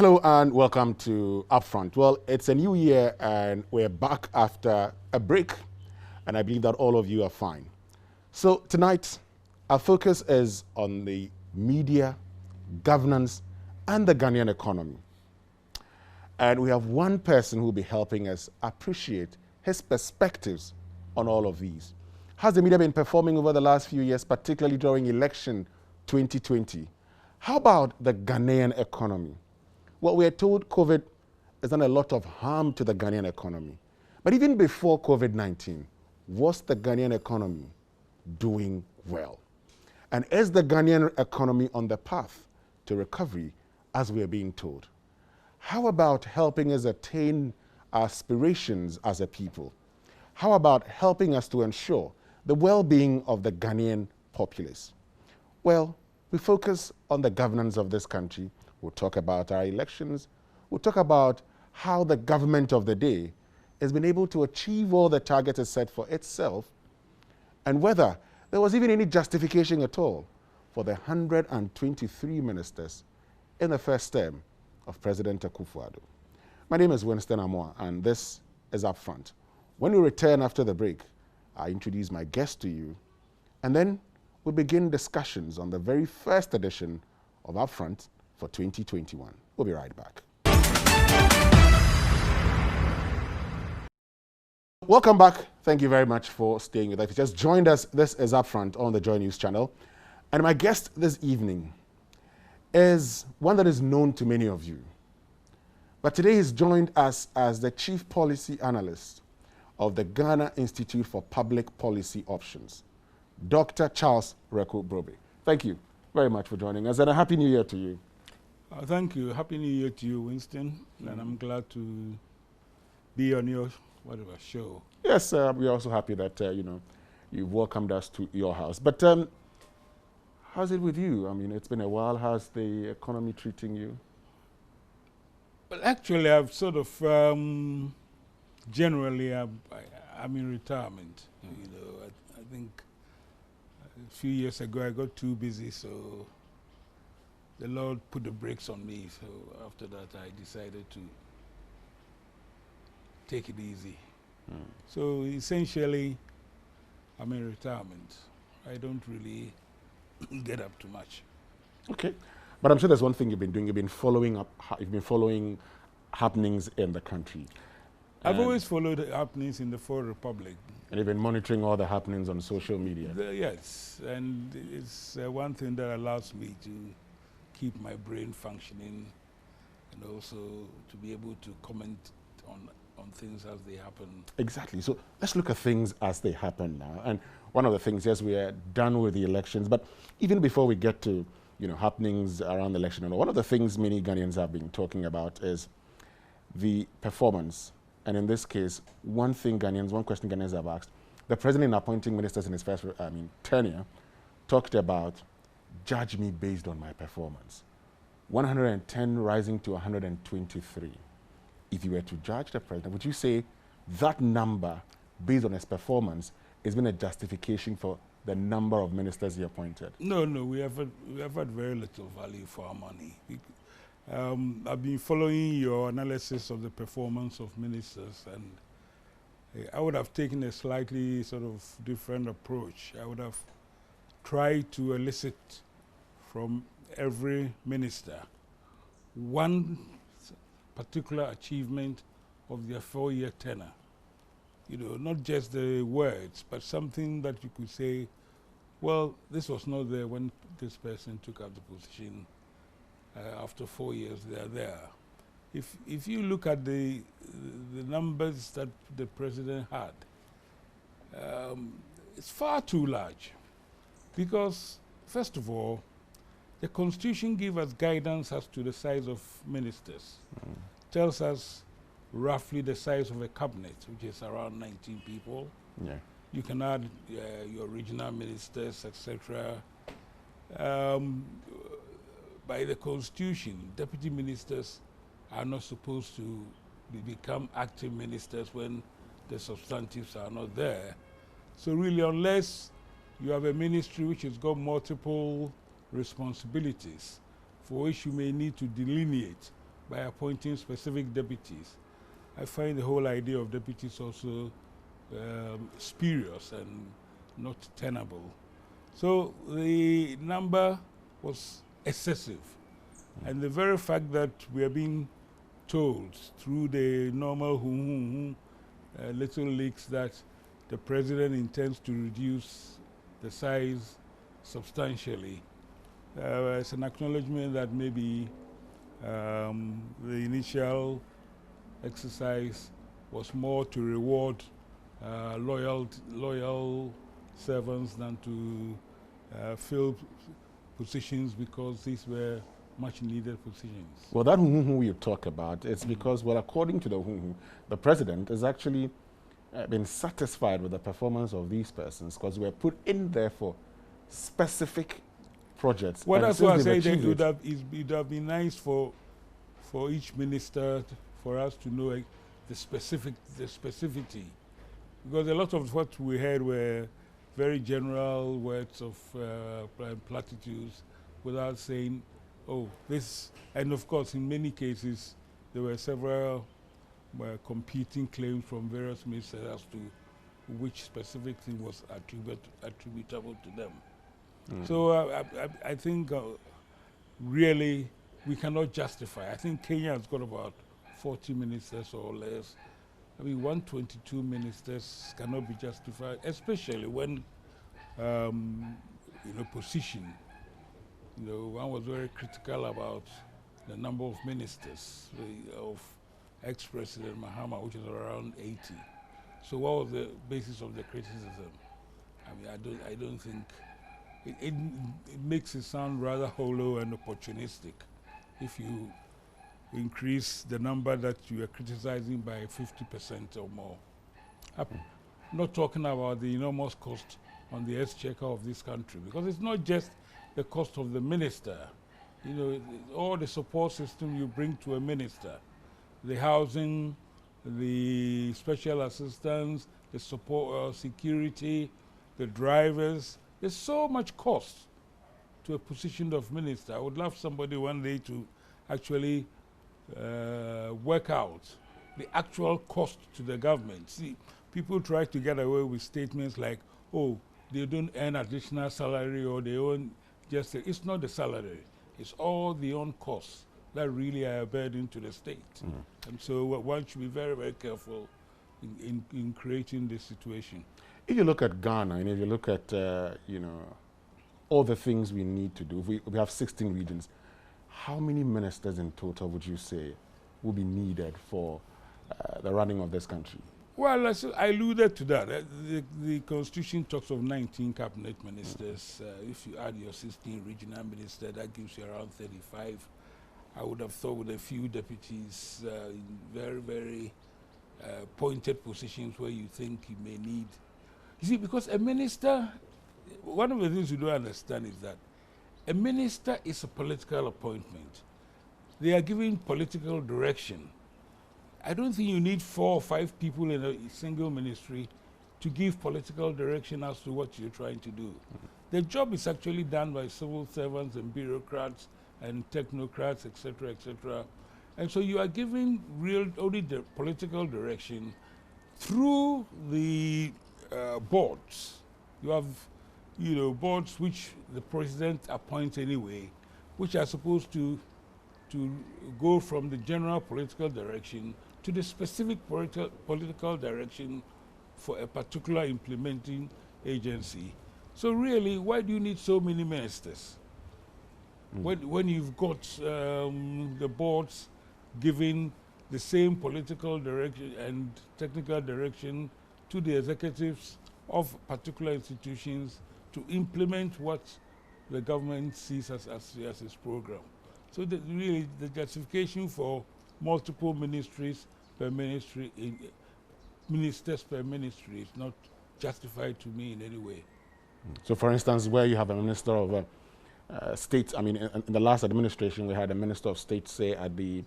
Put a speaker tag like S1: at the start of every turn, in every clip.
S1: Hello and welcome to Upfront. Well, it's a new year and we're back after a break, and I believe that all of you are fine. So tonight, our focus is on the media, governance, and the Ghanaian economy. And we have one person who will be helping us appreciate his perspectives on all of these. How's the media been performing over the last few years, particularly during election 2020? How about the Ghanaian economy? Well, we are told COVID has done a lot of harm to the Ghanaian economy. But even before COVID-19, was the Ghanaian economy doing well? And is the Ghanaian economy on the path to recovery, as we are being told? How about helping us attain our aspirations as a people? How about helping us to ensure the well-being of the Ghanaian populace? Well, we focus on the governance of this country. We'll talk about our elections. We'll talk about how the government of the day has been able to achieve all the targets it set for itself, and whether there was even any justification at all for the 123 ministers in the first term of President Akufo-Addo. My name is Winston Amoa, and this is Upfront. When we return after the break, I introduce my guest to you, and then we begin discussions on the very first edition of Upfront for 2021. We'll be right back. Welcome back. Thank you very much for staying with us. If you just joined us, this is Upfront on the JoyNews channel. And my guest this evening is one that is known to many of you. But today he's joined us as the Chief Policy Analyst of the Ghana Institute for Public Policy Options, Dr. Charles Wereko-Brobby. Thank you very much for joining us, and a Happy New Year to you.
S2: Thank you. Happy New Year to you, Winston. And I'm glad to be on your show.
S1: Yes, we're also happy that you've welcomed us to your house. But how's it with you? I mean, it's been a while. How's the economy treating you?
S2: Well, actually, I've sort of generally I'm in retirement. You know, I think a few years ago I got too busy, so the Lord put the brakes on me. So after that, I decided to take it easy. So essentially, I'm in retirement. I don't really get up too much.
S1: Okay, but I'm sure there's one thing you've been doing. You've been following happenings in the country.
S2: I've always followed the happenings in the Fourth Republic.
S1: And you've been monitoring all the happenings on social media.
S2: Yes, and it's one thing that allows me to keep my brain functioning, and also to be able to comment on things as they happen.
S1: Exactly. So let's look at things as they happen now. And one of the things, yes, we are done with the elections, but even before we get to happenings around the election, one of the things many Ghanaians have been talking about is the performance. And in this case, one question Ghanaians have asked, the president in appointing ministers in his first tenure talked about, judge me based on my performance. 110 rising to 123. If you were to judge the president, would you say that number, based on his performance, has been a justification for the number of ministers he appointed?
S2: No, we have had very little value for our money. I've been following your analysis of the performance of ministers, and I would have taken a slightly sort of different approach. I would have tried to elicit from every minister one particular achievement of their 4-year tenure. You know, not just the words, but something that you could say, well, this was not there when this person took up the position. After 4 years, they are there. If you look at the numbers that the president had, it's far too large, because first of all, the Constitution gives us guidance as to the size of ministers. Tells us roughly the size of a cabinet, which is around 19 people.
S1: Yeah.
S2: You can add your regional ministers, etc. By the Constitution, deputy ministers are not supposed to become active ministers when the substantives are not there. So really, unless you have a ministry which has got multiple responsibilities, for which you may need to delineate by appointing specific deputies. I find the whole idea of deputies also spurious and not tenable. So the number was excessive. And the very fact that we are being told through the normal little leaks that the president intends to reduce the size substantially. It's an acknowledgement that maybe the initial exercise was more to reward loyal servants than to fill positions, because these were much needed positions.
S1: Well, that you talk about, it's because, well, according to the president has actually been satisfied with the performance of these persons, because we were put in there for specific projects.
S2: Well, that's why I say it would have been nice for each minister for us to know the specificity, because a lot of what we heard were very general words of platitudes without saying, oh, this, and of course in many cases there were several competing claims from various ministers as to which specific thing was attributable to them. So I think really we cannot justify. I think Kenya has got about 40 ministers or less. I mean, 122 ministers cannot be justified, especially when position. One was very critical about the number of ministers of ex-President Mahama, which is around 80. So what was the basis of the criticism? I mean, I don't think it makes it sound rather hollow and opportunistic if you increase the number that you are criticizing by 50% or more. I'm not talking about the enormous cost on the exchequer of this country, because it's not just the cost of the minister. All the support system you bring to a minister, the housing, the special assistance, the support, security, the drivers. There's so much cost to a position of minister. I would love somebody one day to actually work out the actual cost to the government. See, people try to get away with statements like, oh, they don't earn additional salary, or they earn just, it's not the salary, it's all the own costs that really are a burden to the state. And so one should be very, very careful in creating this situation.
S1: If you look at Ghana, and if you look at, all the things we need to do, we have 16 regions, how many ministers in total would you say will be needed for the running of this country?
S2: Well, I alluded to that. The Constitution talks of 19 cabinet ministers. If you add your 16 regional ministers, that gives you around 35. I would have thought with a few deputies in very, very pointed positions where you think you may need. You see, because a minister, one of the things you don't understand is that a minister is a political appointment. They are giving political direction. I don't think you need 4 or 5 people in a single ministry to give political direction as to what you're trying to do. The job is actually done by civil servants and bureaucrats and technocrats, etc., etc. And so you are giving only the political direction through the boards. You have, boards which the president appoints anyway, which are supposed to go from the general political direction to the specific political direction for a particular implementing agency. So really, why do you need so many ministers? When you've got the boards giving the same political direction and technical direction to the executives of particular institutions to implement what the government sees as its program. So really, the justification for multiple ministries per ministry, ministers per ministry, is not justified to me in any way.
S1: So, for instance, where you have a minister of state, I mean, in the last administration, we had a minister of state, say, at the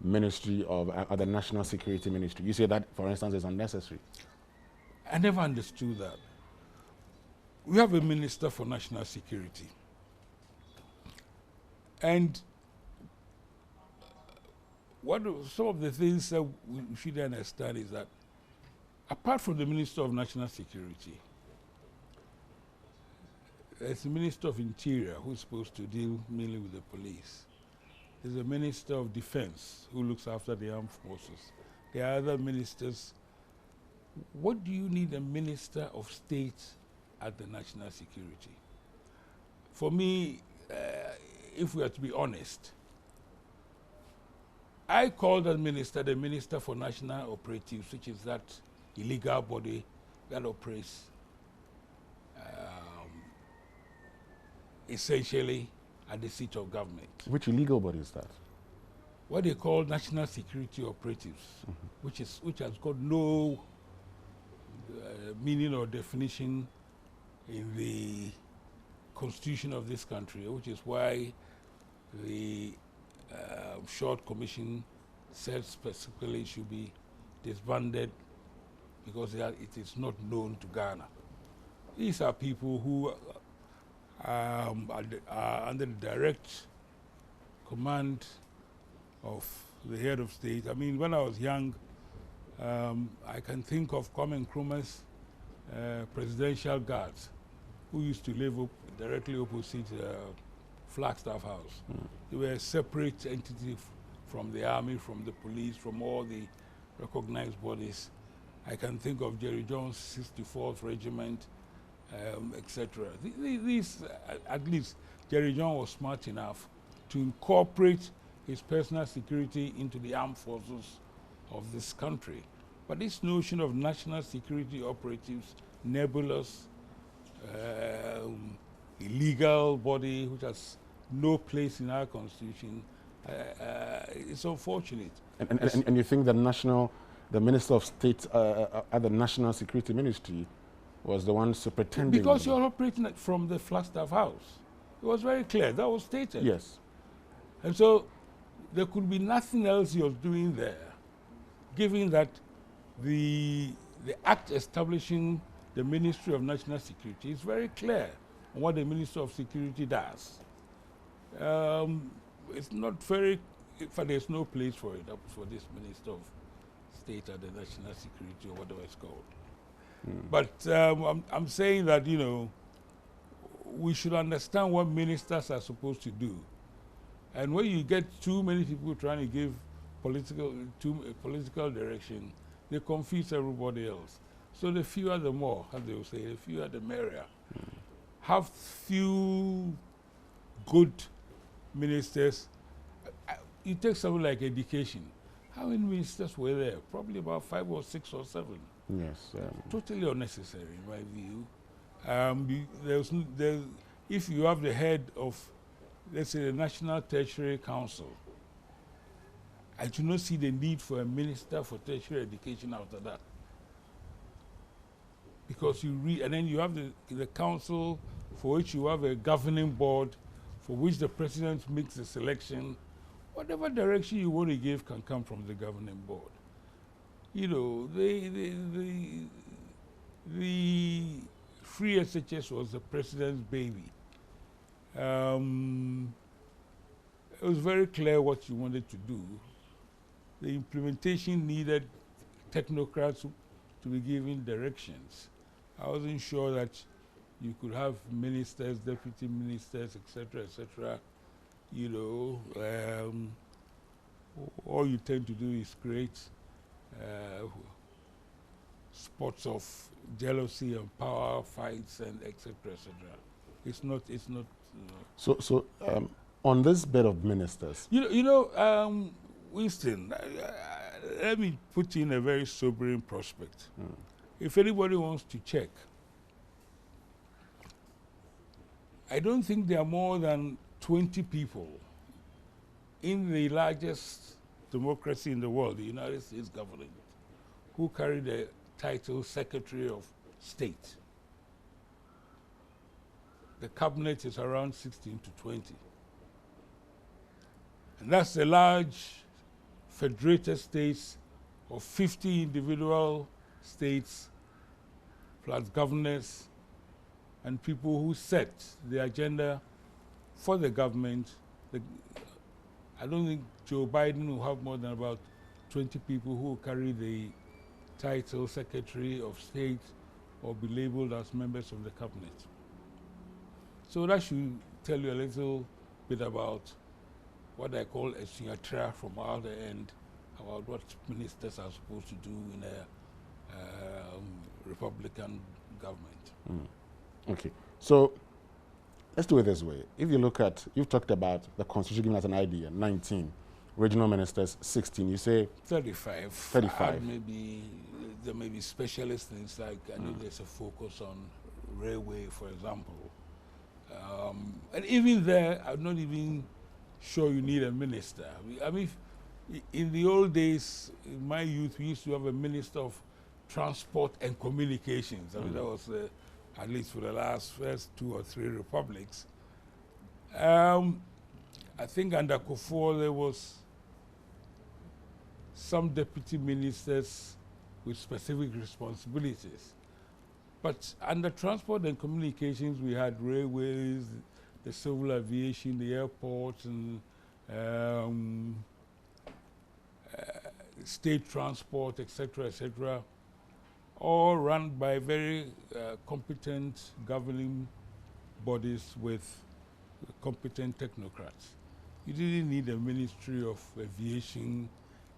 S1: Ministry of, at the National Security Ministry. You say that, for instance, is unnecessary.
S2: I never understood that. We have a Minister for National Security. And some of the things that we should understand is that apart from the Minister of National Security, there's the Minister of Interior who's supposed to deal mainly with the police. There's a Minister of Defense who looks after the armed forces. There are other ministers. What do you need a Minister of State at the national security? For me, if we are to be honest, I call that minister the Minister for National Operatives, which is that illegal body that operates essentially at the seat of government.
S1: Which illegal body is that?
S2: What they call National Security Operatives, which has got no meaning or definition in the constitution of this country, which is why the Short Commission said specifically it should be disbanded because it is not known to Ghana. These are people who are under the direct command of the head of state. I mean, when I was young, I can think of Kwame Nkrumah's presidential guards who used to live directly opposite Flagstaff House. They were a separate entity from the army, from the police, from all the recognized bodies. I can think of Jerry Jones' 64th Regiment, etc. These, at least, Jerry Jones was smart enough to incorporate his personal security into the armed forces of this country. But this notion of national security operatives, nebulous, illegal body which has no place in our constitution, it's unfortunate.
S1: And you think the Minister of State at the National Security Ministry was the one superintending?
S2: Because you're operating from the Flagstaff House. It was very clear, that was stated.
S1: Yes.
S2: And so there could be nothing else you're doing there, given that the act establishing the Ministry of National Security is very clear on what the Minister of Security does. It's not very, in fact, there's no place for it, for this Minister of State at the National Security or whatever it's called. But I'm saying that, you know, we should understand what ministers are supposed to do. And when you get too many people trying to give political direction, they confuse everybody else. So the fewer the more, as they will say, the fewer the merrier. Have few good ministers. You take something like education. How many ministers were there? Probably about 5 or 6 or 7.
S1: Yes.
S2: Totally unnecessary, in my view. If you have the head of, let's say, the National Tertiary Council, I do not see the need for a minister for tertiary education after that. Because you read, and then you have the council for which you have a governing board, for which the president makes the selection. Whatever direction you want to give can come from the governing board. You know, the free SHS was the president's baby. It was very clear what you wanted to do. The implementation needed technocrats to be given directions. I wasn't sure that you could have ministers, deputy ministers, etc., you know. All you tend to do is create spots of jealousy and power fights and etc. It's not.
S1: So on this bit of ministers,
S2: Winston, let me put in a very sobering prospect. If anybody wants to check, I don't think there are more than 20 people in the largest democracy in the world, the United States government, who carry the title Secretary of State. The cabinet is around 16 to 20. And that's the large federated states of 50 individual states, plus governors and people who set the agenda for the government, I don't think Joe Biden will have more than about 20 people who will carry the title Secretary of State or be labeled as members of the cabinet. So that should tell you a little bit about what I call a signature from our end about what ministers are supposed to do in a Republican government.
S1: Okay, so let's do it this way. If you look at, you've talked about the constitution giving us an idea, 19, regional ministers 16, you say
S2: 35.
S1: 35.
S2: Maybe there may be specialist things like I know there's a focus on railway, for example. And even there, I'm not even sure you need a minister. I mean, in the old days, in my youth, we used to have a minister of transport and communications. I mean, that was at least for the first 2 or 3 republics. I think under Kufuor there was some deputy ministers with specific responsibilities. But under transport and communications, we had railways, the civil aviation, the airports, and state transport, etc., all run by very competent governing bodies with competent technocrats. You didn't need a Ministry of Aviation,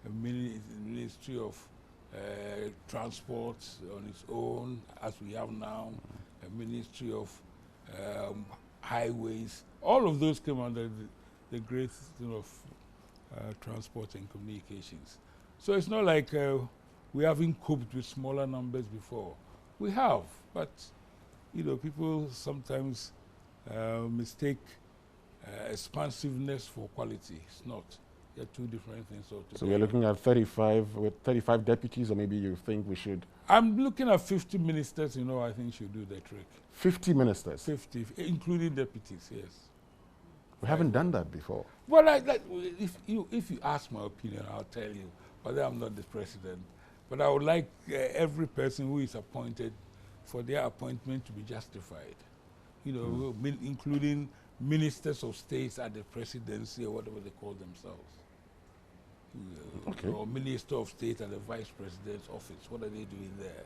S2: a Ministry of Transport on its own, as we have now, a Ministry of Highways. All of those came under the great thing of transport and communications. So it's not like we haven't coped with smaller numbers before. We have, but you know, people sometimes mistake expansiveness for quality. It's not. They're 2 different things altogether.
S1: So we're looking at 35 with 35 deputies, or maybe you think we should?
S2: I'm looking at 50 ministers, you know, I think should do the trick.
S1: 50 ministers?
S2: 50, including deputies, yes.
S1: We haven't done that before.
S2: Well, if you ask my opinion, I'll tell you. But I'm not the president. But I would like every person who is appointed for their appointment to be justified. You know, including ministers of states at the presidency or whatever they call themselves.
S1: Okay.
S2: Or minister of state at the vice president's office. What are they doing there?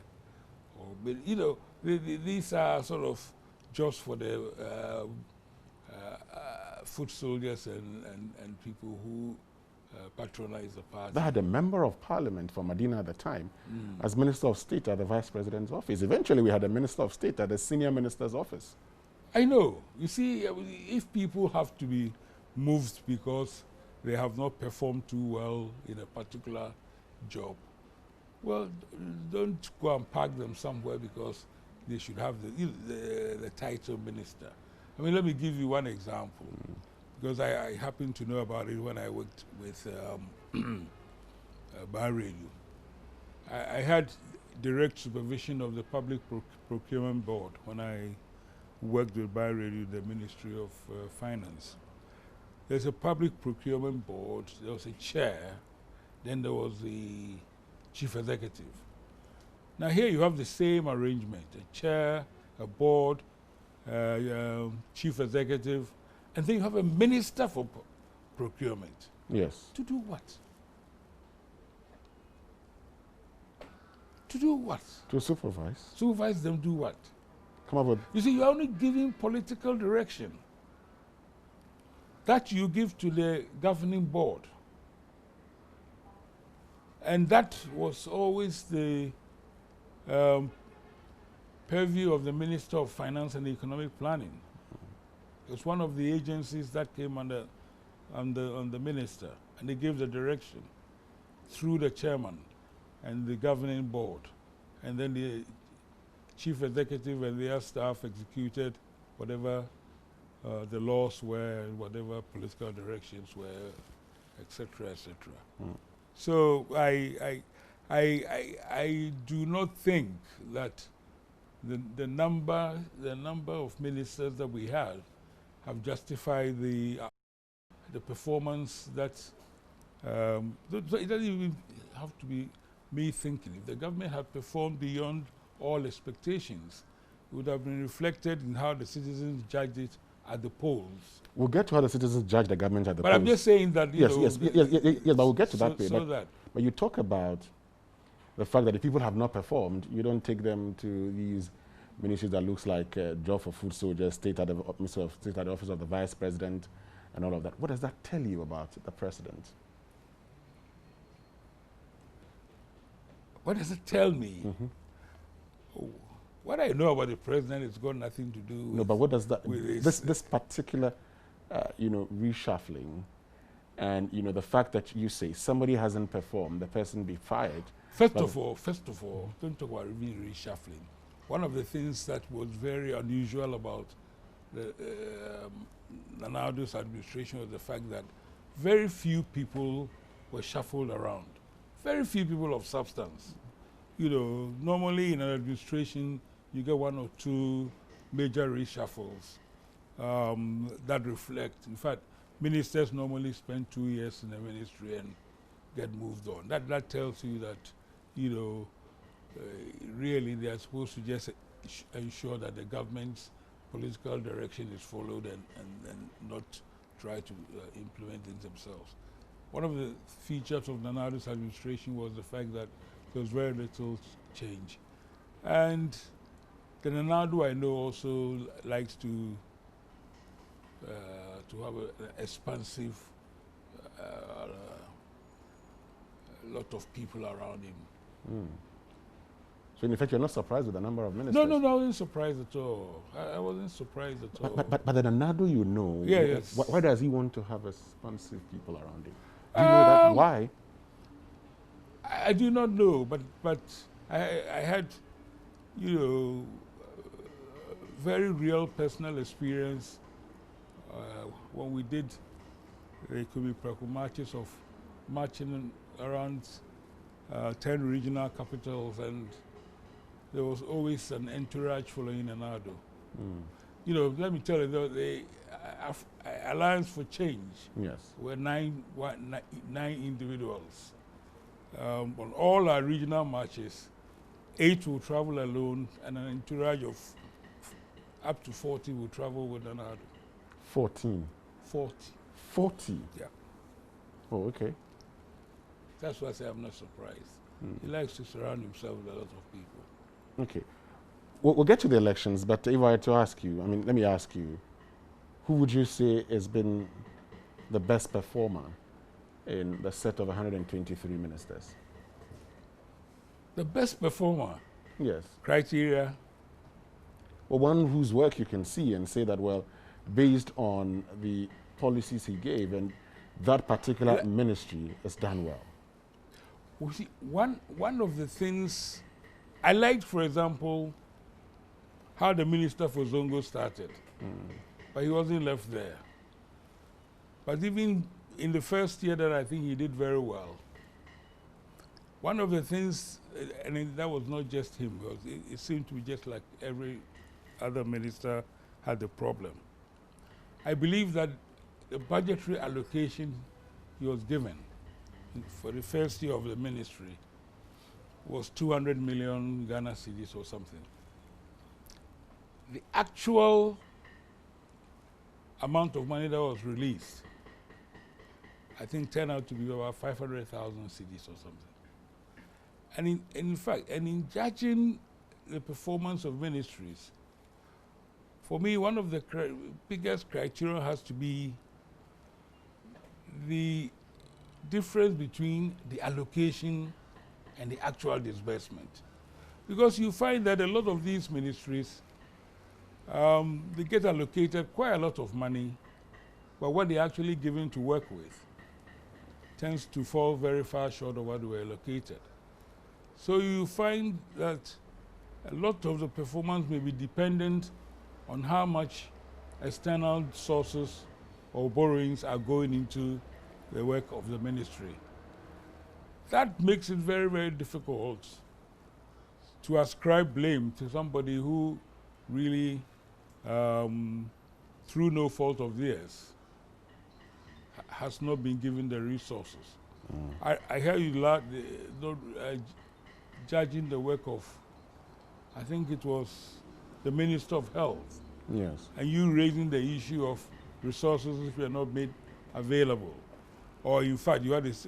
S2: Or, you know, these are sort of jobs for the foot soldiers and people who patronize the party.
S1: They had a member of parliament for Medina at the time as minister of state at the vice president's office. Eventually, we had a minister of state at the senior minister's office.
S2: I know. You see, if people have to be moved because they have not performed too well in a particular job, well, don't go and park them somewhere because they should have the title minister. I mean, let me give you one example, because I happen to know about it when I worked with Bar Radio. I had direct supervision of the Public Procurement Board when I worked with Bar Radio, the Ministry of Finance. There's a Public Procurement Board, there was a chair, then there was the chief executive. Now here you have the same arrangement, a chair, a board, chief executive, and then you have a minister for procurement.
S1: Yes.
S2: To do what? To do what?
S1: To supervise.
S2: Supervise them, do what?
S1: Come up with.
S2: You see, you're only giving political direction that you give to the governing board. And that was always the purview of the Minister of Finance and Economic Planning. It was one of the agencies that came under the minister, and they gave the direction through the chairman and the governing board. And then the chief executive and their staff executed whatever the laws were, whatever political directions were, etc., etc. So I do not think that the number of ministers that we have justified the performance that so it doesn't even have to be me thinking. If the government had performed beyond all expectations, it would have been reflected in how the citizens judged it at the polls.
S1: We'll get to how the citizens judge the government at the
S2: But
S1: polls.
S2: I'm just saying that,
S1: yes,
S2: know,
S1: yes, but we'll get to that bit.
S2: So
S1: but you talk about the fact that if people have not performed, you don't take them to these ministries that looks like job for food soldiers, state at the office of the vice president, and all of that. What does that tell you about the president?
S2: What does it tell me?
S1: Mm-hmm.
S2: Oh, what I know about the president has got nothing to do with...
S1: No, but what does that...
S2: This
S1: particular, reshuffling, and, the fact that you say somebody hasn't performed, the person be fired.
S2: First of all, don't talk about reshuffling. One of the things that was very unusual about the Nanado's administration was the fact that very few people were shuffled around. Very few people of substance. Normally in an administration, you get one or two major reshuffles that reflect. In fact, ministers normally spend 2 years in the ministry and get moved on. That tells you that, really they are supposed to just ensure that the government's political direction is followed and not try to implement things themselves. One of the features of Nanado's administration was the fact that there was very little change. And the Nanado I know also likes to have an expansive lot of people around him.
S1: Mm. So in effect, you're not surprised with the number of ministers?
S2: No, I wasn't surprised at all. I wasn't surprised at all.
S1: But the Nanado
S2: yes.
S1: Why does he want to have expansive people around him? Do you know that? Why?
S2: I do not know, but I had, very real personal experience when we did the Kubi-Preku marches of marching around 10 regional capitals, and there was always an entourage following Nanado. Mm. Let me tell you, the Alliance for Change were nine individuals. On all our regional marches, 8 will travel alone, and an entourage of up to 40 will travel with Nanado.
S1: 14?
S2: 40. 40? Yeah.
S1: Oh, okay.
S2: That's why I say I'm not surprised. He likes to surround himself with a lot of people.
S1: Okay. We'll get to the elections, but if I were to ask you, let me ask you, who would you say has been the best performer in the set of 123 ministers?
S2: The best performer?
S1: Yes.
S2: Criteria?
S1: Well, one whose work you can see and say that, well, based on the policies he gave and that particular ministry has done well.
S2: Well, see, one of the things I liked, for example, how the Minister for Zongo started, but he wasn't left there. But even in the first year that I think he did very well, one of the things, and that was not just him, because it seemed to be just like every other minister had the problem. I believe that the budgetary allocation he was given for the first year of the ministry was 200 million Ghana cedis or something. The actual amount of money that was released, I think, turned out to be about 500,000 cedis or something. And in fact, in judging the performance of ministries, for me, one of the biggest criteria has to be the difference between the allocation and the actual disbursement. Because you find that a lot of these ministries, they get allocated quite a lot of money, but what they're actually given to work with tends to fall very far short of what they were allocated. So you find that a lot of the performance may be dependent on how much external sources or borrowings are going into the work of the ministry. That makes it very, very difficult to ascribe blame to somebody who really, through no fault of theirs, has not been given the resources. I hear you judging the work of, I think it was the Minister of Health,
S1: Yes.
S2: and you raising the issue of resources which were not made available. Or in fact, you had this,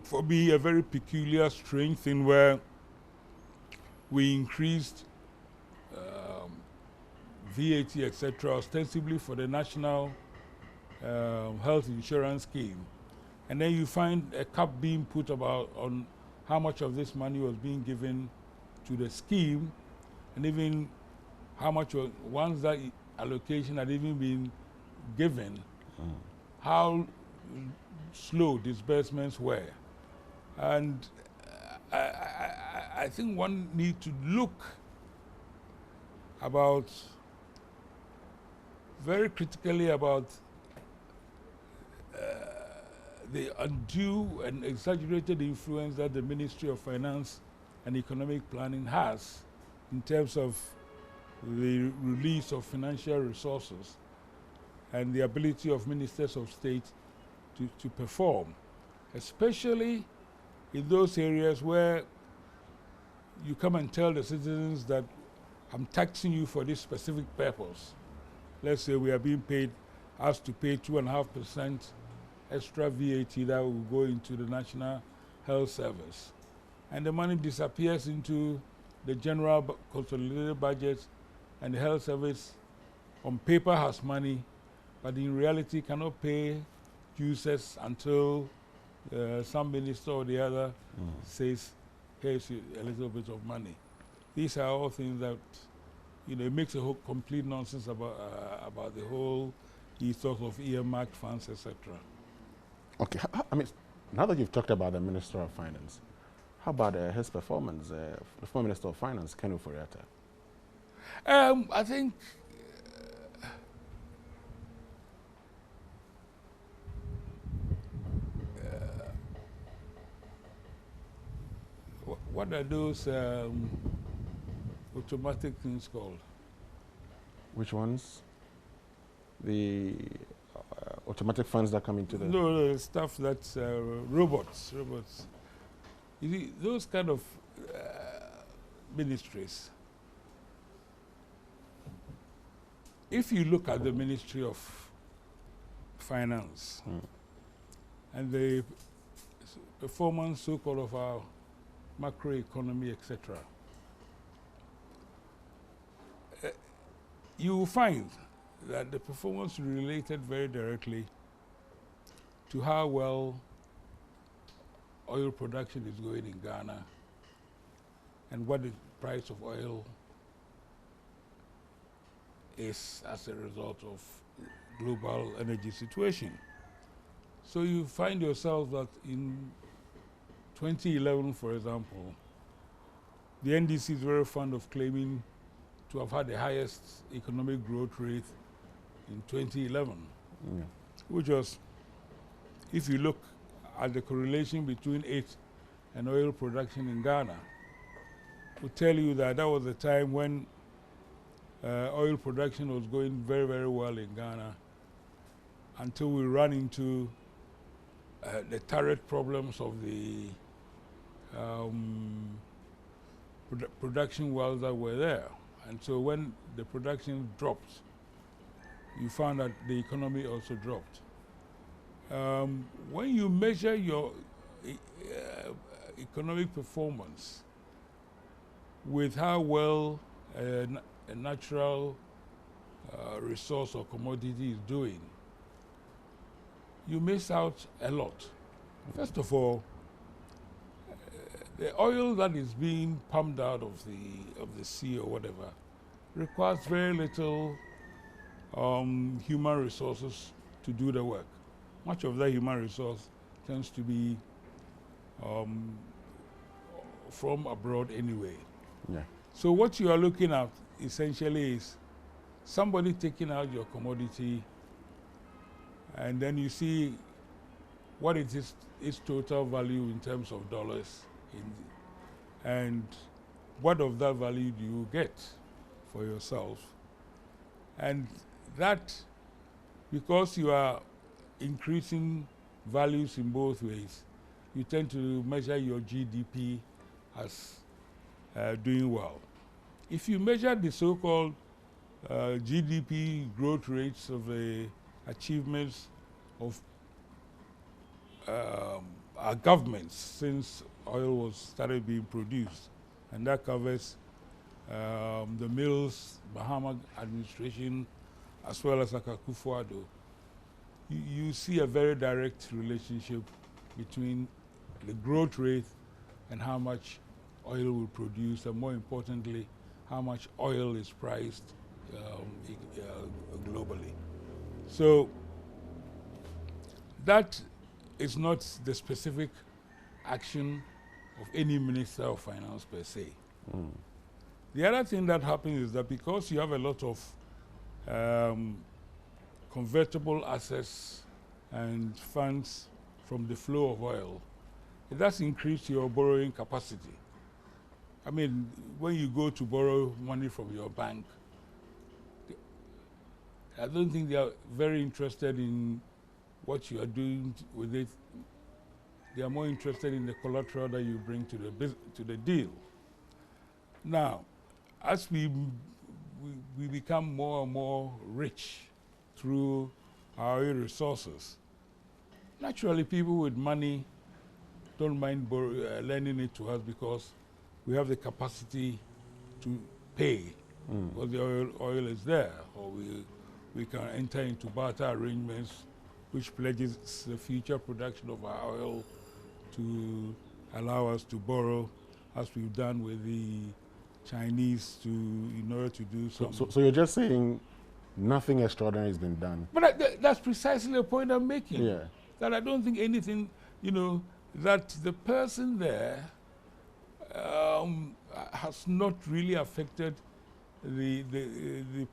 S2: for me, a very peculiar, strange thing where we increased VAT, etc., ostensibly for the national health insurance scheme. And then you find a cap being put about on how much of this money was being given to the scheme, and even how much was, once that allocation had even been given, how slow disbursements were. And I think one needs to look about very critically about the undue and exaggerated influence that the Ministry of Finance and Economic Planning has in terms of the release of financial resources and the ability of ministers of state to perform, especially in those areas where you come and tell the citizens that I'm taxing you for this specific purpose. Let's say we are being paid, asked to pay 2.5% extra VAT that will go into the National Health Service. And the money disappears into the general consolidated budget, and the health service on paper has money, but in reality cannot pay users until some minister or the other says, here's a little bit of money. These are all things that, you know, it makes a whole complete nonsense about the whole ethos of earmarked funds, etc.
S1: Okay, I mean, now that you've talked about the Minister of Finance, how about his performance, the former Minister of Finance, Ken Ofori-Atta?
S2: I think what are those automatic things called?
S1: Which ones? The automatic funds that come into the...
S2: No, stuff that's robots. You see, those kind of ministries, if you look at the Ministry of Finance and the performance, so-called, of our macroeconomy, etc., you will find that the performance related very directly to how well oil production is going in Ghana and what the price of oil is as a result of global energy situation. So you find yourself that in 2011, for example, the NDC is very fond of claiming to have had the highest economic growth rate in 2011, which was, if you look at the correlation between it and oil production in Ghana, will tell you that that was a time when oil production was going very, very well in Ghana until we ran into the turret problems of the production wells that were there. And so when the production dropped, you found that the economy also dropped. When you measure your economic performance with how well a natural resource or commodity is doing, you miss out a lot. First of all, the oil that is being pumped out of the sea or whatever requires very little human resources to do the work. Much of that human resource tends to be from abroad anyway.
S1: Yeah.
S2: So what you are looking at essentially is somebody taking out your commodity, and then you see what it is its total value in terms of dollars, and what of that value do you get for yourself. And that, because you are increasing values in both ways, you tend to measure your GDP as doing well. if you measure the so-called GDP growth rates of achievements of our governments since oil was started being produced, and that covers the Mills, Bahama administration, as well as Akufo-Addo, you see a very direct relationship between the growth rate and how much oil will produce, and more importantly, how much oil is priced globally. So that is not the specific action of any Minister of Finance per se. Mm. The other thing that happens is that because you have a lot of convertible assets and funds from the flow of oil, it does increase your borrowing capacity. I mean, when you go to borrow money from your bank, I don't think they are very interested in what you are doing with it. They are more interested in the collateral that you bring to the deal. Now, as we become more and more rich through our oil resources, naturally people with money don't mind lending it to us because we have the capacity to pay because the oil is there, or we can enter into barter arrangements which pledges the future production of our oil to allow us to borrow, as we've done with the Chinese in order to do something.
S1: So you're just saying nothing extraordinary has been done?
S2: But that's precisely the point I'm making.
S1: Yeah.
S2: That I don't think anything, that the person there has not really affected the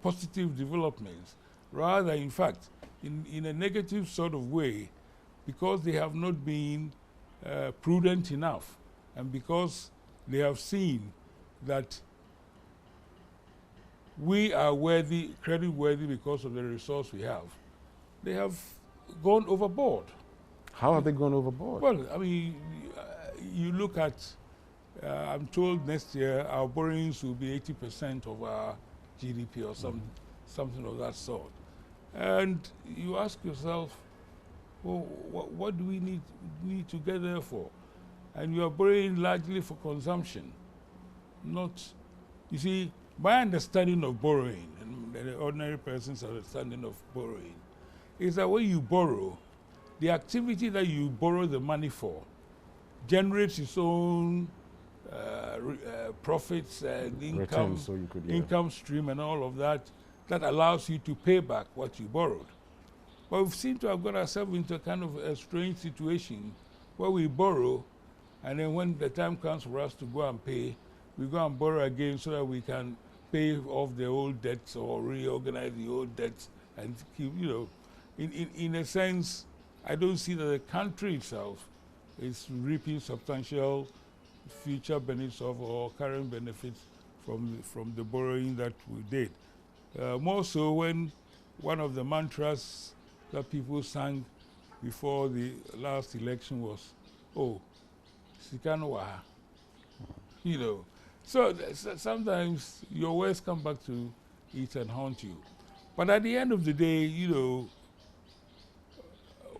S2: positive developments. Rather, in fact, in a negative sort of way, because they have not been prudent enough, and because they have seen that we are credit worthy because of the resource we have, they have gone overboard.
S1: How have they gone overboard?
S2: Well, I mean, you look at, I'm told next year our borrowings will be 80% of our GDP or something of that sort. And you ask yourself, well, what do we need to get there for? And you are borrowing largely for consumption, not, you see, my understanding of borrowing, and the ordinary person's understanding of borrowing, is that when you borrow, the activity that you borrow the money for generates its own profits and income,
S1: so you could,
S2: income stream and all of that, that allows you to pay back what you borrowed. But we seem to have got ourselves into a kind of a strange situation where we borrow, and then when the time comes for us to go and pay, we go and borrow again so that we can pay off the old debts or reorganize the old debts and keep, in a sense, I don't see that the country itself is reaping substantial future benefits or current benefits from the borrowing that we did. More so when one of the mantras that people sang before the last election was, oh, Sikanoa, So sometimes your words come back to eat and haunt you. But at the end of the day,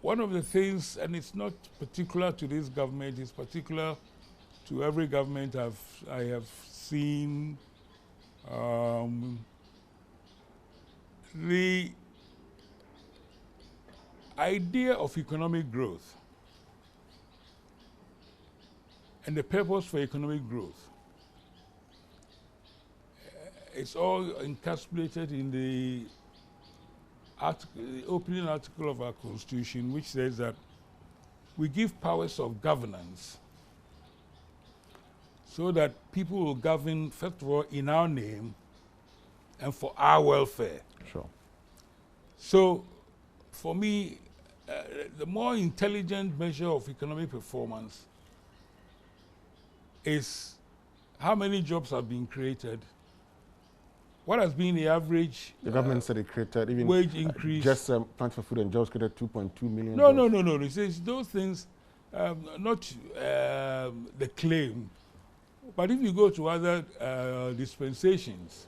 S2: one of the things, and it's not particular to this government, it's particular to every government I have seen, the idea of economic growth and the purpose for economic growth, it's all encapsulated in the opening article of our Constitution, which says that we give powers of governance so that people will govern, first of all, in our name and for our welfare.
S1: Sure.
S2: So, for me, the more intelligent measure of economic performance is how many jobs have been created, what has been the average
S1: the government said it created even
S2: wage increase.
S1: Just Plant for Food and Jobs created 2.2 million
S2: No.
S1: jobs.
S2: It says those things, not the claim, But if you go to other dispensations,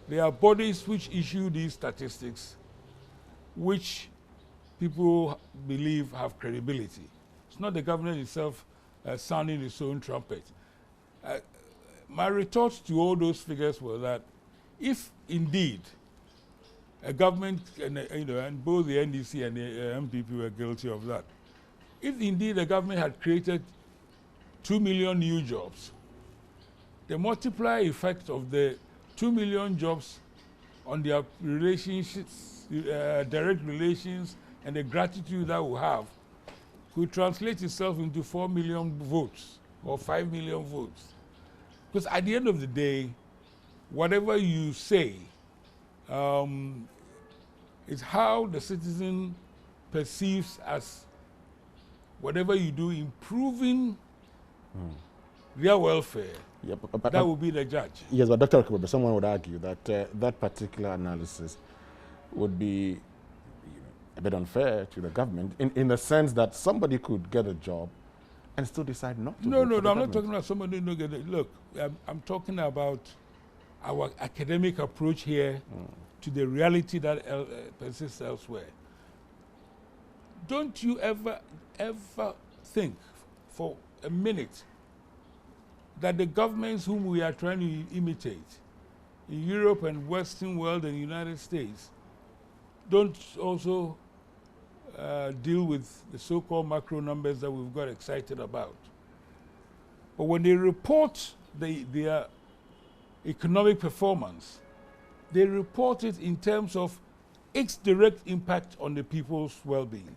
S2: there are bodies which issue these statistics, which people believe have credibility. It's not the government itself sounding its own trumpet. My retort to all those figures was that if indeed a government, and both the NDC and the MPP were guilty of that, if indeed the government had created 2 million new jobs, the multiplier effect of the 2 million jobs on their relationships, direct relations, and the gratitude that we have could translate itself into 4 million votes or 5 million votes. Because at the end of the day, whatever you say is how the citizen perceives as whatever you do improving their welfare.
S1: Yeah,
S2: that would be the judge.
S1: Yes, but Dr. Wereko-Brobby, someone would argue that that particular analysis would be a bit unfair to the government in the sense that somebody could get a job and still decide not to.
S2: No, I'm not talking about somebody who get it. Look, I'm talking about our academic approach here to the reality that persists elsewhere. Don't you ever think for a minute that the governments whom we are trying to imitate in Europe and Western world and United States don't also deal with the so-called macro numbers that we've got excited about? But when they report their economic performance, they report it in terms of its direct impact on the people's well-being.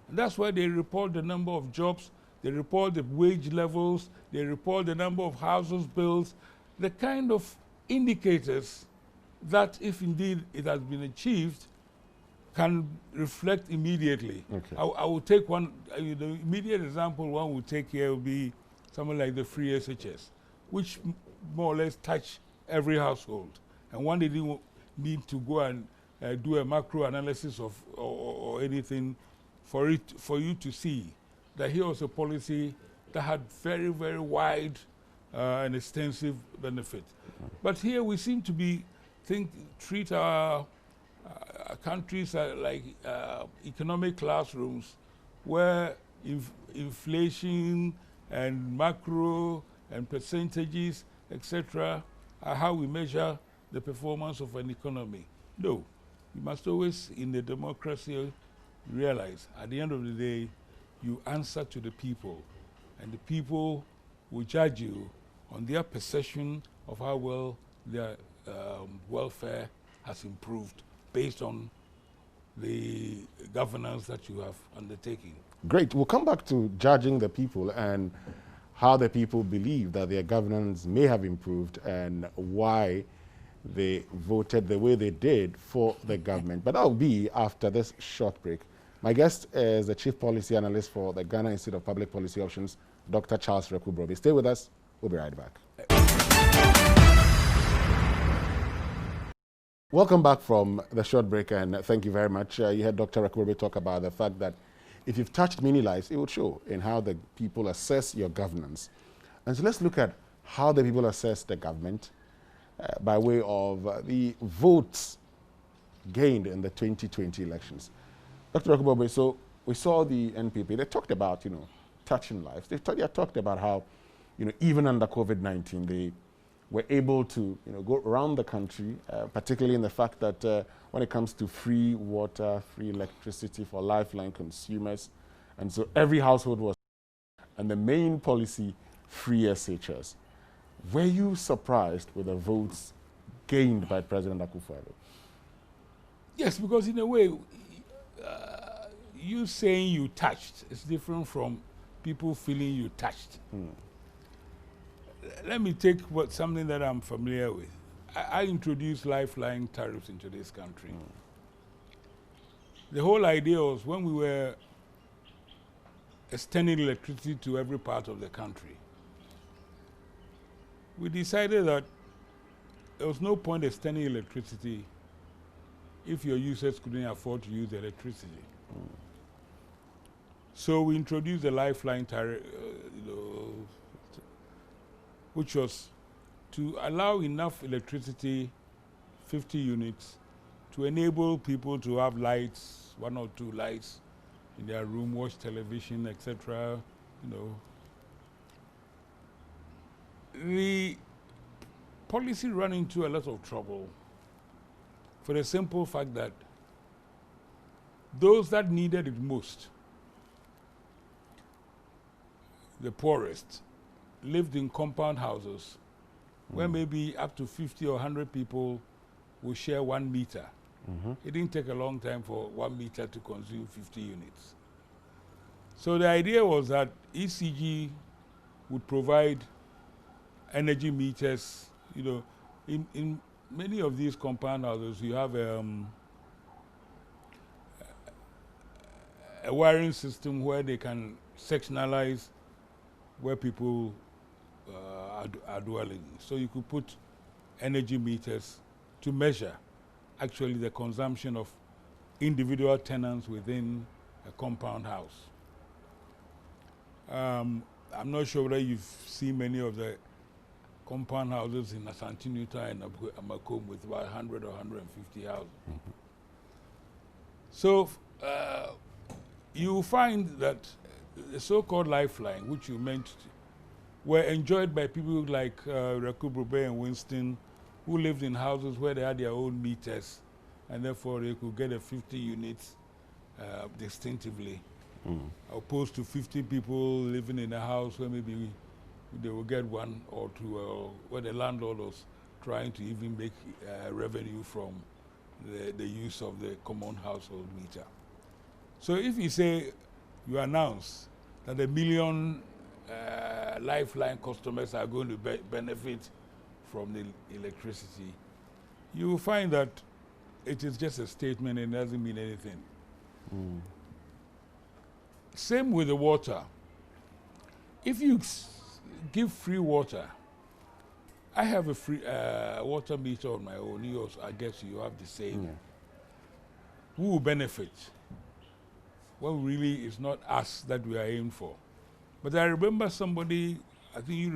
S2: And that's why they report the number of jobs, they report the wage levels, they report the number of houses built, the kind of indicators that, if indeed it has been achieved, can reflect immediately.
S1: Okay.
S2: I will take one, the immediate example one will take here will be something like the free SHS, which more or less touch every household. And one they didn't need to go and do a macro analysis of or anything for you to see that here was a policy that had very, very wide and extensive benefit. But here we seem to treat our countries like economic classrooms where inflation and macro and percentages, etc., are how we measure the performance of an economy. No, you must always, in the democracy, realize at the end of the day, you answer to the people, and the people will judge you on their perception of how well their welfare has improved based on the governance that you have undertaken.
S1: Great. We'll come back to judging the people and how the people believe that their governance may have improved and why they voted the way they did for the government. But that'll be after this short break. My guest is the Chief Policy Analyst for the Ghana Institute of Public Policy Options, Dr. Charles Wereko-Brobby. Stay with us. We'll be right back. Welcome back from the short break, and thank you very much. You heard Dr. Wereko-Brobby talk about the fact that if you've touched many lives, it would show in how the people assess your governance. And so let's look at how the people assess the government by way of the votes gained in the 2020 elections. Dr. Wereko-Brobby, so we saw the NPP, they talked about, touching lives. They talked about how, even under COVID-19, they were able to, go around the country, particularly in the fact that when it comes to free water, free electricity for lifeline consumers, and so every household was, and the main policy, free SHS. Were you surprised with the votes gained by President Akufo-Addo?
S2: Yes, because in a way, you saying you touched is different from people feeling you touched. Let me take something that I'm familiar with. I introduced lifeline tariffs into this country. The whole idea was when we were extending electricity to every part of the country, we decided that there was no point extending electricity if your users couldn't afford to use the electricity. So we introduced the lifeline tariff, which was to allow enough electricity, 50 units, to enable people to have lights, 1 or 2 lights in their room, watch television, etc. You know, the policy ran into a lot of trouble for the simple fact that those that needed it most, the poorest, lived in compound houses where maybe up to 50 or 100 people will share 1 meter. It didn't take a long time for 1 meter to consume 50 units. So the idea was that ECG would provide energy meters. You know, in many of these compound houses, you have a wiring system where they can sectionalize where people are dwelling. So you could put energy meters to measure actually the consumption of individual tenants within a compound house. I'm not sure whether you've seen many of the compound houses in Asante Newtown and Amakom with about 100 or 150 houses. So you find that the so-called lifeline, which you mentioned, were enjoyed by people like Wereko-Brobby and Winston, who lived in houses where they had their own meters, and therefore they could get a 50 units distinctively, opposed to 50 people living in a house where maybe they will get 1 or 2, where the landlord was trying to even make revenue from the use of the common household meter. So if you say, you announce that 1 million lifeline customers are going to benefit from the electricity, you will find that it is just a statement and doesn't mean anything. Same with the water. If you give free water, I have a free water meter on my own. Yours, I guess you have the same. Who will benefit? Well, really, it's not us that we are aiming for. But I remember somebody, I think you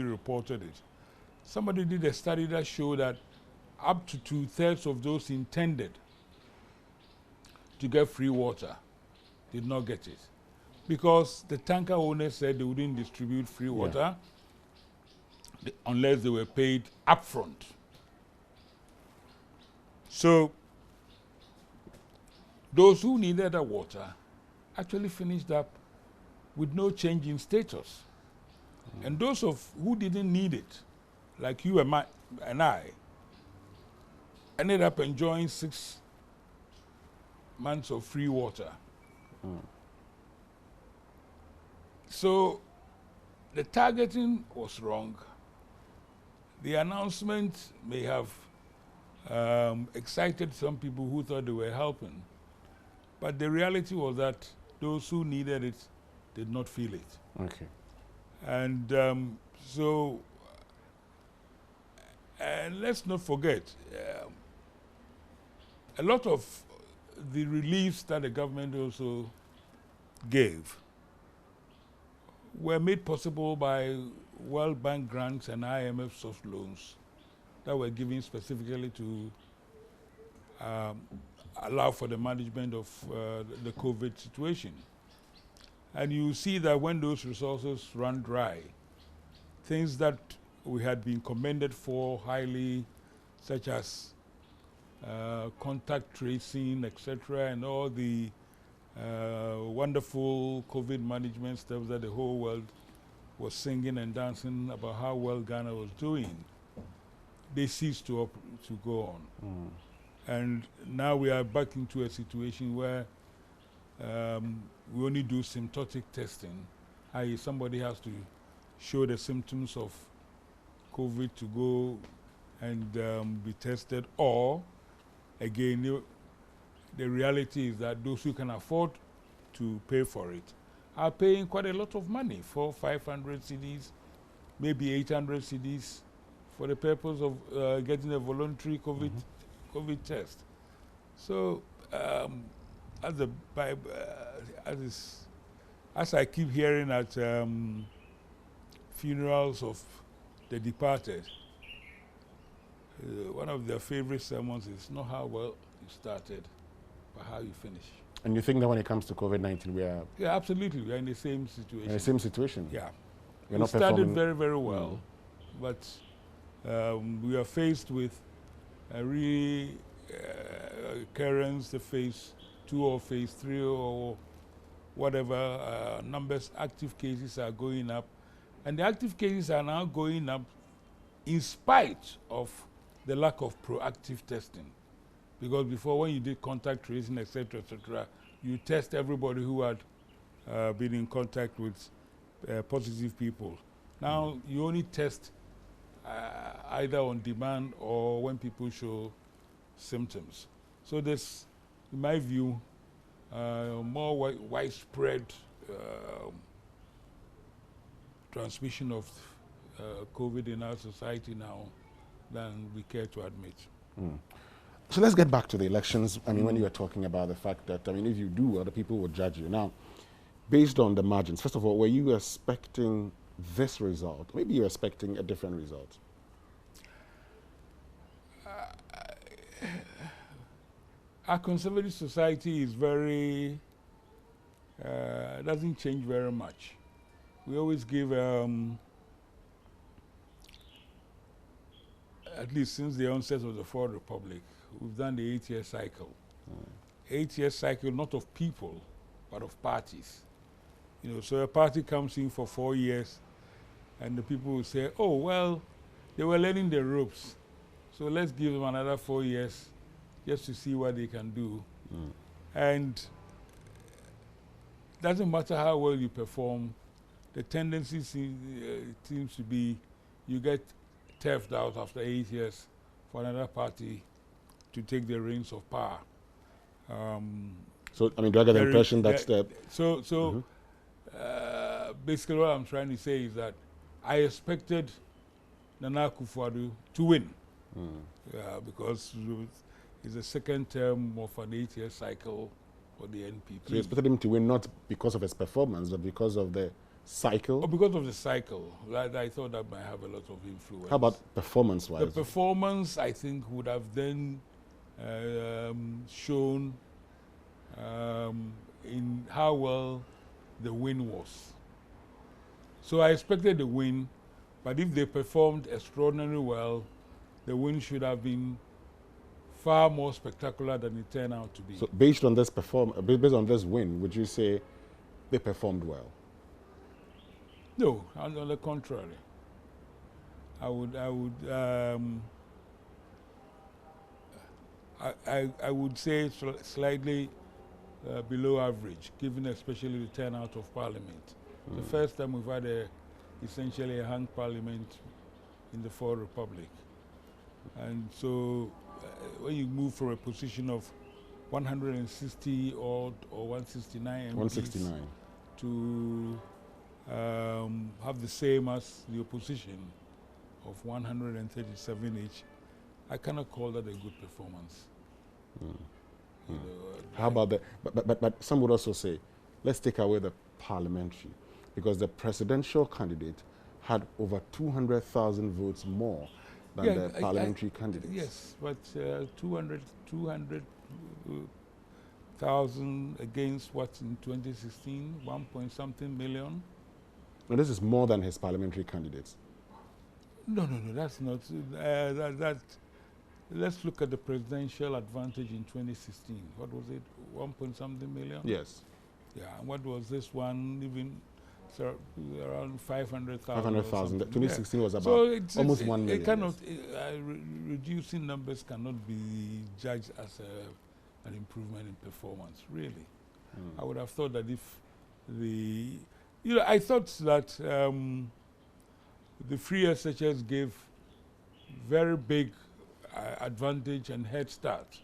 S2: reported it. Somebody did a study that showed that up to 2/3 of those intended to get free water did not get it, because the tanker owners said they wouldn't distribute free water unless they were paid upfront. So those who needed the water actually finished up with no change in status. And those who didn't need it, like you and I, ended up enjoying 6 months of free water. So the targeting was wrong. The announcement may have excited some people who thought they were helping, but the reality was that those who needed it did not feel it.
S1: Okay.
S2: And and let's not forget, a lot of the reliefs that the government also gave were made possible by World Bank grants and IMF soft loans that were given specifically to allow for the management of the COVID situation. And you see that when those resources run dry, things that we had been commended for highly, such as contact tracing, etc., and all the wonderful COVID management stuff that the whole world was singing and dancing about how well Ghana was doing, they ceased to go on. And now we are back into a situation where we only do symptomatic testing, i.e. somebody has to show the symptoms of COVID to go and be tested, or again, the reality is that those who can afford to pay for it are paying quite a lot of money, 400-500 cedis, maybe 800 cedis, for the purpose of getting a voluntary COVID test. So, as the Bible, as I keep hearing at funerals of the departed, one of their favorite sermons is not how well you started, but how you finish.
S1: And you think that when it comes to COVID-19, we are
S2: Yeah, absolutely. We are in the same situation.
S1: in the same situation?
S2: Yeah.
S1: We're
S2: We
S1: not
S2: started
S1: performing
S2: very, very well, but we are faced with a recurrence, the phase 2 or phase 3 or whatever numbers, active cases are going up. And the active cases are now going up in spite of the lack of proactive testing. Because before, when you did contact tracing, etc., you test everybody who had been in contact with positive people. Now, you only test either on demand or when people show symptoms. So there's, in my view, more widespread transmission of COVID in our society now than we care to admit.
S1: So let's get back to the elections. I mean, when you were talking about the fact that, I mean, if you do, other people will judge you. Now, based on the margins, first of all, were you expecting this result? Maybe you're expecting a different result.
S2: Our conservative society is very, doesn't change very much. We always give, at least since the onset of the Fourth Republic, we've done the 8-year cycle. 8-year cycle, not of people, but of parties. You know, so a party comes in for 4 years, and the people will say, oh, well, they were learning the ropes, so let's give them another 4 years just to see what they can do. And doesn't matter how well you perform, the tendency seems to be you get turfed out after 8 years for another party to take the reins of power.
S1: So, I mean, do I get the impression that's the...
S2: So, basically what I'm trying to say is that I expected Nana Akufo-Addo to win. Because it's the second term of an 8-year cycle for the NPP.
S1: So you expected him to win not because of his performance, but because of the cycle?
S2: Oh, because of the cycle. I thought that might have a lot of influence.
S1: How about performance-wise?
S2: The performance, I think, would have then shown in how well the win was. So I expected the win, but if they performed extraordinarily well, the win should have been far more spectacular than it turned out to be.
S1: So based on this based on this win, would you say they performed well?
S2: No, on the contrary. I would say slightly below average, given especially the turnout of Parliament. The first time we've had essentially a hung Parliament in the Fourth Republic. And so when you move from a position of 160 odd or 169 MPs
S1: 169.
S2: to have the same as the opposition of 137 each, I cannot call that a good performance. You know,
S1: How about that? But some would also say, let's take away the parliamentary, because the presidential candidate had over 200,000 votes more than the parliamentary candidates.
S2: Yes, but 200,000 against what in 2016, 1 point something million.
S1: And this is more than his parliamentary candidates.
S2: No, that's not. Let's look at the presidential advantage in 2016. What was it? 1 point something million?
S1: Yes.
S2: Yeah, and what was this one? Even around 500,000.
S1: 500,000. 2016 was about almost 1 million.
S2: It cannot, reducing numbers cannot be judged as an improvement in performance, really. I would have thought that if I thought that the free SHS gave very big advantage and head start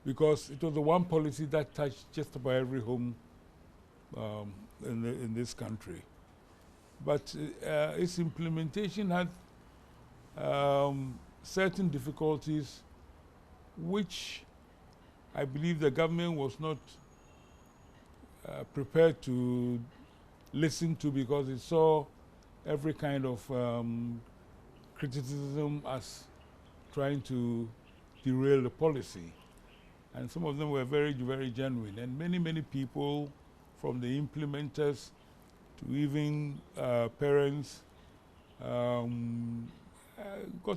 S2: because it was the one policy that touched just about every home in this country. But its implementation had certain difficulties which I believe the government was not prepared to listen to, because it saw every kind of criticism as trying to derail the policy. And some of them were very, very genuine. And many, many people, from the implementers to even parents, got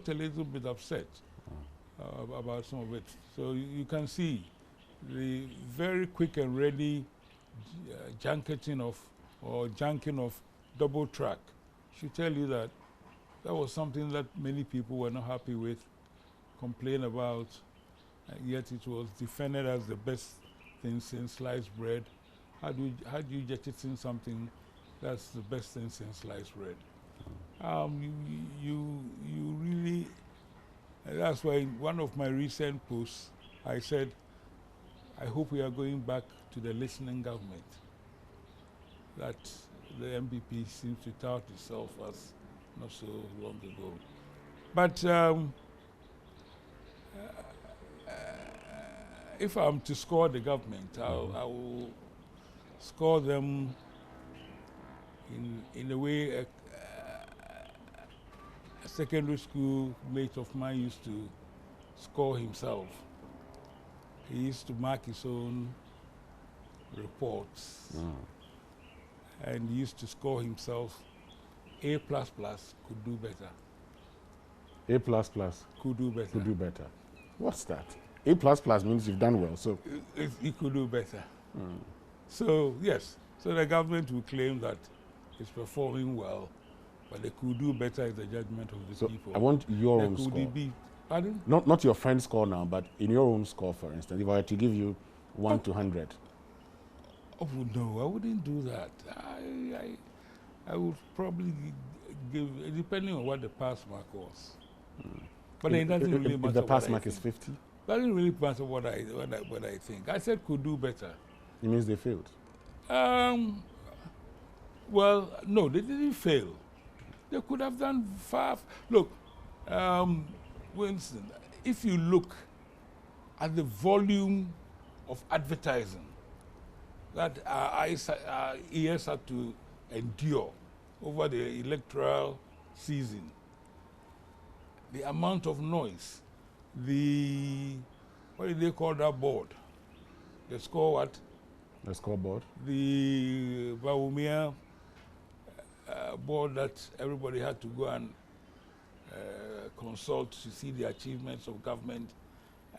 S2: a little bit upset about some of it. So you can see the very quick and ready junketing of, or junking of double track should tell you that that was something that many people were not happy with, complained about, and yet it was defended as the best thing since sliced bread. How do you jettison something that's the best thing since sliced bread? You really, that's why in one of my recent posts, I said, I hope we are going back to the listening government that the MPP seems to tout itself as not so long ago. But if I'm to score the government, I will score them in a way a secondary school mate of mine used to score himself. He used to mark his own reports. And he used to score himself A++, could do better.
S1: A++?
S2: Could do better.
S1: Could do better. What's that? A++ means you've done well, so...
S2: He could do better. So, yes. So the government will claim that it's performing well, but they could do better is the judgment of the people.
S1: I want your own score.
S2: Pardon?
S1: Not your friend's score now, but in your own score, for instance, if I were to give you 1 to 100.
S2: Oh, no, I wouldn't do that. I would probably give, depending on what the pass mark was. But it doesn't really matter.
S1: If the pass mark is 50?
S2: Doesn't really matter what I think. I said could do better.
S1: It means they failed?
S2: Well, no, they didn't fail. They could have done far. Look, Winston, if you look at the volume of advertising that our ears had to endure over the electoral season, the amount of noise, what do they call that board? The score what?
S1: The scoreboard?
S2: The Baumia board that everybody had to go and consult to see the achievements of government.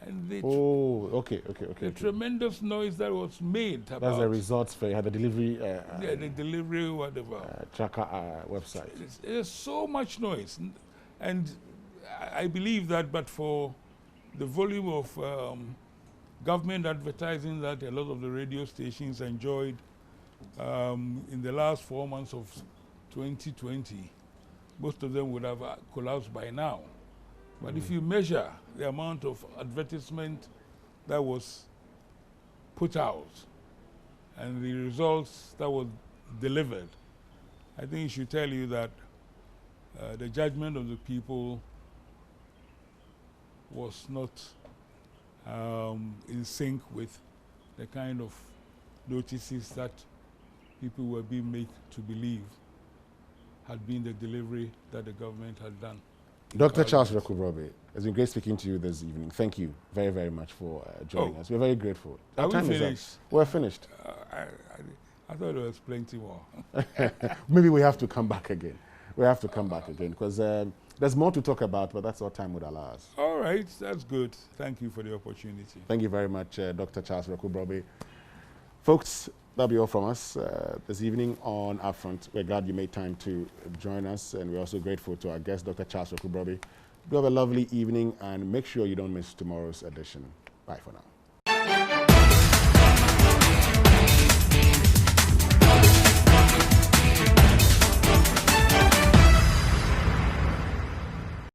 S2: And the tremendous noise that was made about...
S1: That's the results for the delivery...
S2: yeah, the delivery, whatever.
S1: Tracker website.
S2: There's so much noise. And I believe that, but for the volume of government advertising that a lot of the radio stations enjoyed in the last 4 months of 2020, most of them would have collapsed by now. But if you measure the amount of advertisement that was put out and the results that were delivered, I think it should tell you that the judgment of the people was not in sync with the kind of notices that people were being made to believe had been the delivery that the government had done.
S1: Dr. Charles Wereko-Brobby, it's been great speaking to you this evening. Thank you very, very much for joining us. We're very grateful.
S2: Are we finished?
S1: We're finished.
S2: I thought there was plenty more.
S1: Maybe we have to come back again. We have to come back again because there's more to talk about, but that's what time would allow us.
S2: All right, that's good. Thank you for the opportunity.
S1: Thank you very much, Dr. Charles Wereko-Brobby. Folks, that'll be all from us this evening on Upfront. We're glad you made time to join us, and we're also grateful to our guest, Dr. Charles Wereko-Brobby. Do have a lovely evening, and make sure you don't miss tomorrow's edition. Bye for now.